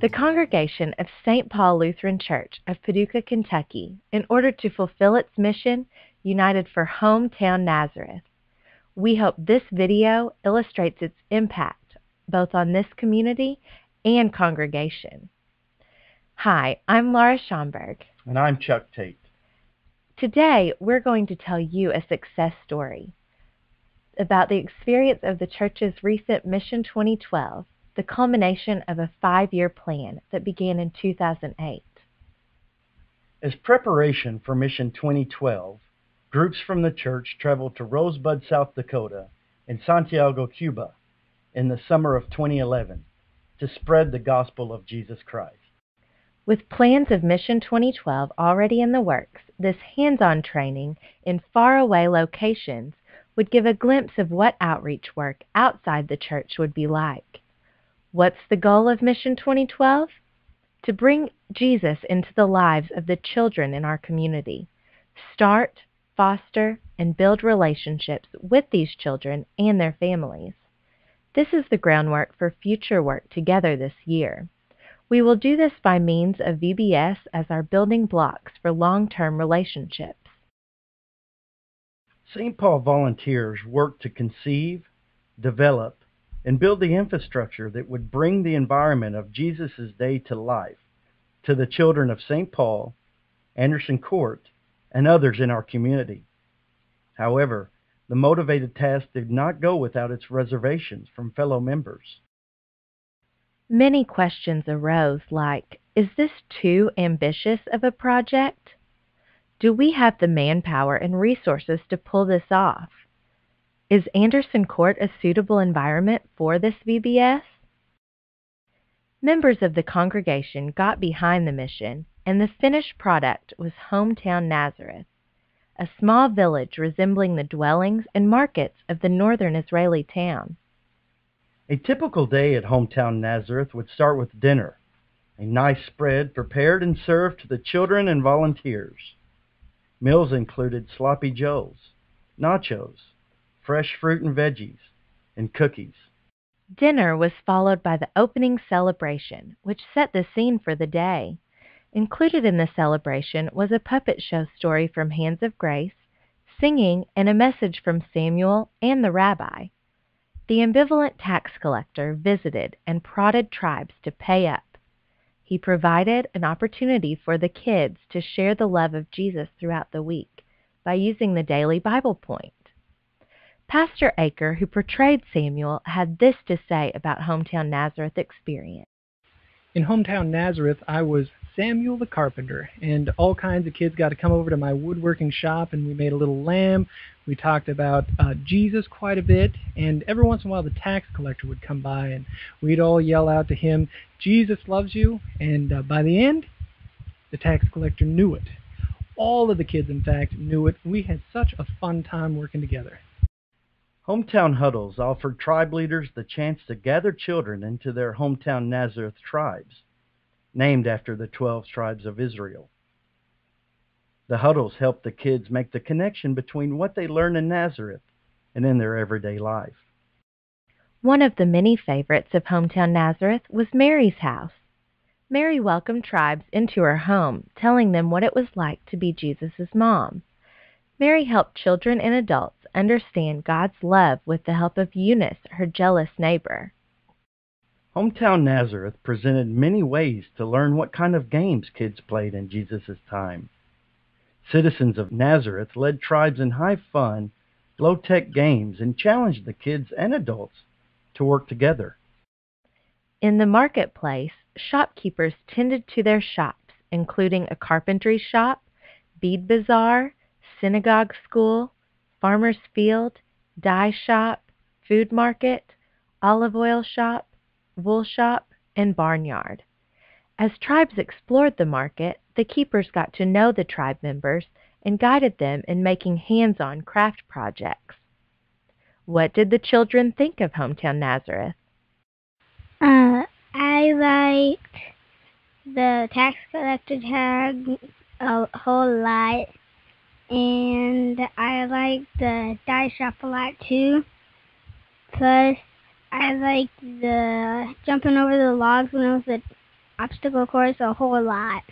The congregation of St. Paul Lutheran Church of Paducah, Kentucky, in order to fulfill its mission, united for Hometown Nazareth. We hope this video illustrates its impact both on this community and congregation. Hi, I'm Laura Schomburg. And I'm Chuck Tate. Today, we're going to tell you a success story about the experience of the church's recent Mission 2012, the culmination of a 5-year plan that began in 2008. As preparation for Mission 2012, groups from the church traveled to Rosebud, South Dakota, and Santiago, Cuba, in the summer of 2011 to spread the gospel of Jesus Christ. With plans of Mission 2012 already in the works, this hands-on training in faraway locations would give a glimpse of what outreach work outside the church would be like. What's the goal of Mission 2012? To bring Jesus into the lives of the children in our community. Start, foster, and build relationships with these children and their families. This is the groundwork for future work together this year. We will do this by means of VBS as our building blocks for long-term relationships. St. Paul volunteers work to conceive, develop, and build the infrastructure that would bring the environment of Jesus' day to life to the children of St. Paul, Anderson Court, and others in our community. However, the motivated task did not go without its reservations from fellow members. Many questions arose like, is this too ambitious of a project? Do we have the manpower and resources to pull this off? Is Anderson Court a suitable environment for this VBS? Members of the congregation got behind the mission, and the finished product was Hometown Nazareth, a small village resembling the dwellings and markets of the northern Israeli town. A typical day at Hometown Nazareth would start with dinner, a nice spread prepared and served to the children and volunteers. Meals included sloppy joes, nachos, fresh fruit and veggies, and cookies. Dinner was followed by the opening celebration, which set the scene for the day. Included in the celebration was a puppet show story from Hands of Grace, singing, and a message from Samuel and the rabbi. The ambivalent tax collector visited and prodded tribes to pay up. He provided an opportunity for the kids to share the love of Jesus throughout the week by using the daily Bible point. Pastor Aker, who portrayed Samuel, had this to say about Hometown Nazareth experience. In Hometown Nazareth, I was Samuel the carpenter, and all kinds of kids got to come over to my woodworking shop, and we made a little lamb. We talked about Jesus quite a bit, and every once in a while the tax collector would come by, and we'd all yell out to him, "Jesus loves you," and by the end, the tax collector knew it. All of the kids, in fact, knew it. We had such a fun time working together. Hometown Huddles offered tribe leaders the chance to gather children into their Hometown Nazareth tribes, named after the 12 tribes of Israel. The Huddles helped the kids make the connection between what they learn in Nazareth and in their everyday life. One of the many favorites of Hometown Nazareth was Mary's house. Mary welcomed tribes into her home, telling them what it was like to be Jesus' mom. Mary helped children and adults understand God's love with the help of Eunice, her jealous neighbor. Hometown Nazareth presented many ways to learn what kind of games kids played in Jesus' time. Citizens of Nazareth led tribes in high-fun, low-tech games and challenged the kids and adults to work together. In the marketplace, shopkeepers tended to their shops, including a carpentry shop, bead bazaar, synagogue school, farmer's field, dye shop, food market, olive oil shop, wool shop, and barnyard. As tribes explored the market, the keepers got to know the tribe members and guided them in making hands-on craft projects. What did the children think of Hometown Nazareth? I liked the tax collector tag a whole lot, and I liked the dye shop a lot too. Plus, I liked the jumping over the logs when I was a obstacle course a whole lot.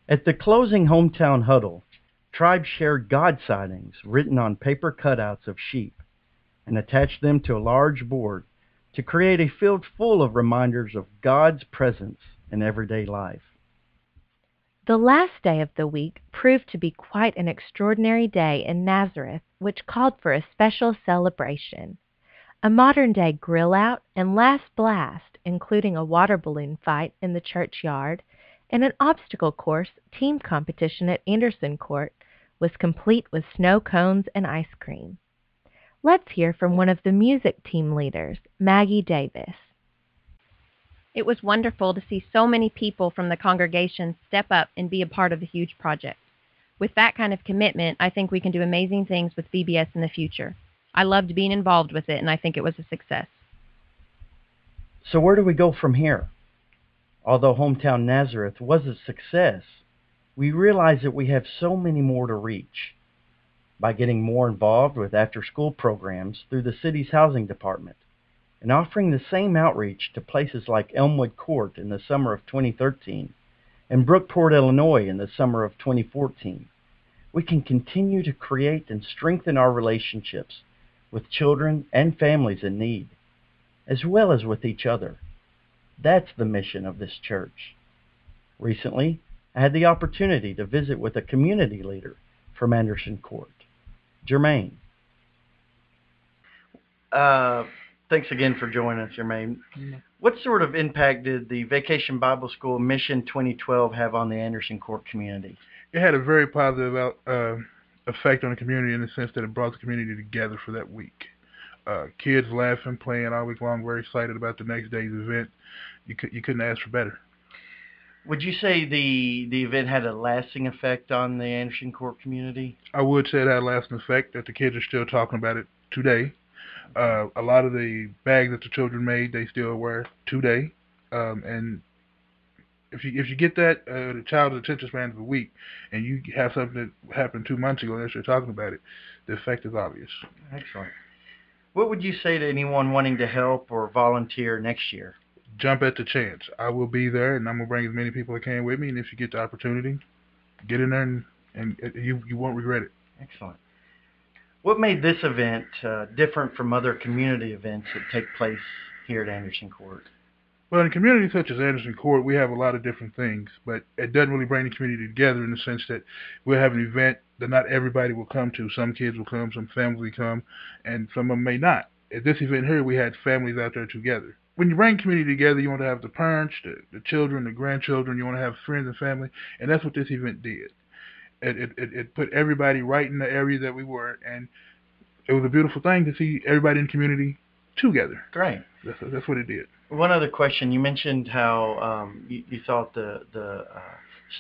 At the closing hometown huddle, tribes shared God sightings written on paper cutouts of sheep and attached them to a large board to create a field full of reminders of God's presence in everyday life. The last day of the week proved to be quite an extraordinary day in Nazareth, which called for a special celebration. A modern-day grill-out and last blast, including a water balloon fight in the churchyard and an obstacle course team competition at Anderson Court, was complete with snow cones and ice cream. Let's hear from one of the music team leaders, Maggie Davis. It was wonderful to see so many people from the congregation step up and be a part of the huge project. With that kind of commitment, I think we can do amazing things with VBS in the future. I loved being involved with it, and I think it was a success. So where do we go from here? Although Hometown Nazareth was a success, we realize that we have so many more to reach. By getting more involved with after-school programs through the city's housing department, and offering the same outreach to places like Elmwood Court in the summer of 2013 and Brookport, Illinois in the summer of 2014, we can continue to create and strengthen our relationships with children and families in need, as well as with each other. That's the mission of this church. Recently, I had the opportunity to visit with a community leader from Anderson Court, Jermaine. Thanks again for joining us, Jermaine. What sort of impact did the Vacation Bible School Mission 2012 have on the Anderson Court community? It had a very positive effect on the community in the sense that it brought the community together for that week. Kids laughing, playing all week long, very excited about the next day's event. You couldn't ask for better. Would you say the event had a lasting effect on the Anderson Court community? I would say it had a lasting effect, that the kids are still talking about it today. A lot of the bags that the children made, they still wear today. And if you get that, the child's attention span of a week, and you have something that happened 2 months ago and they're still talking about it, the effect is obvious. Excellent. What would you say to anyone wanting to help or volunteer next year? Jump at the chance. I will be there, and I'm going to bring as many people as I can with me, and if you get the opportunity, get in there, and you won't regret it. Excellent. What made this event different from other community events that take place here at Anderson Court? Well, in a community such as Anderson Court, we have a lot of different things, but it doesn't really bring the community together in the sense that we'll have an event that not everybody will come to. Some kids will come, some families will come, and some of them may not. At this event here, we had families out there together. When you bring community together, you want to have the parents, the children, the grandchildren, you want to have friends and family, and that's what this event did. It put everybody right in the area that we were, and it was a beautiful thing to see everybody in the community together. Great. That's what it did. One other question. You mentioned how you thought the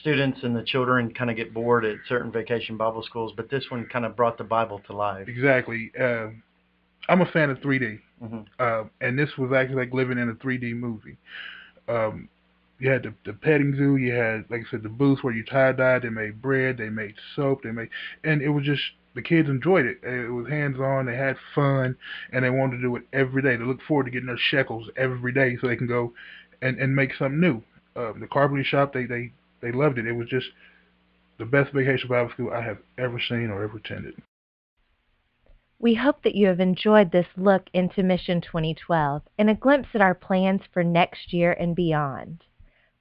students and the children kind of get bored at certain Vacation Bible schools, but this one kind of brought the Bible to life. Exactly. I'm a fan of 3D, Mm-hmm. and this was actually like living in a 3D movie. You had the petting zoo, you had, like I said, the booths where you tie-dyed, they made bread, they made soap, and it was just, the kids enjoyed it. It was hands-on, they had fun, and they wanted to do it every day. They look forward to getting their shekels every day so they can go and make something new. The carpentry shop, they loved it. It was just the best Vacation Bible School I have ever seen or ever attended. We hope that you have enjoyed this look into Mission 2012 and a glimpse at our plans for next year and beyond.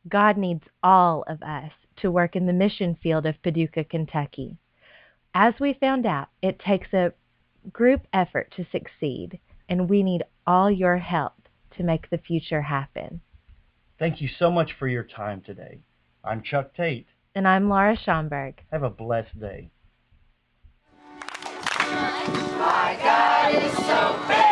God needs all of us to work in the mission field of Paducah, Kentucky. As we found out, it takes a group effort to succeed, and we need all your help to make the future happen. Thank you so much for your time today. I'm Chuck Tate. And I'm Laura Schomburg. Have a blessed day. My God is so big.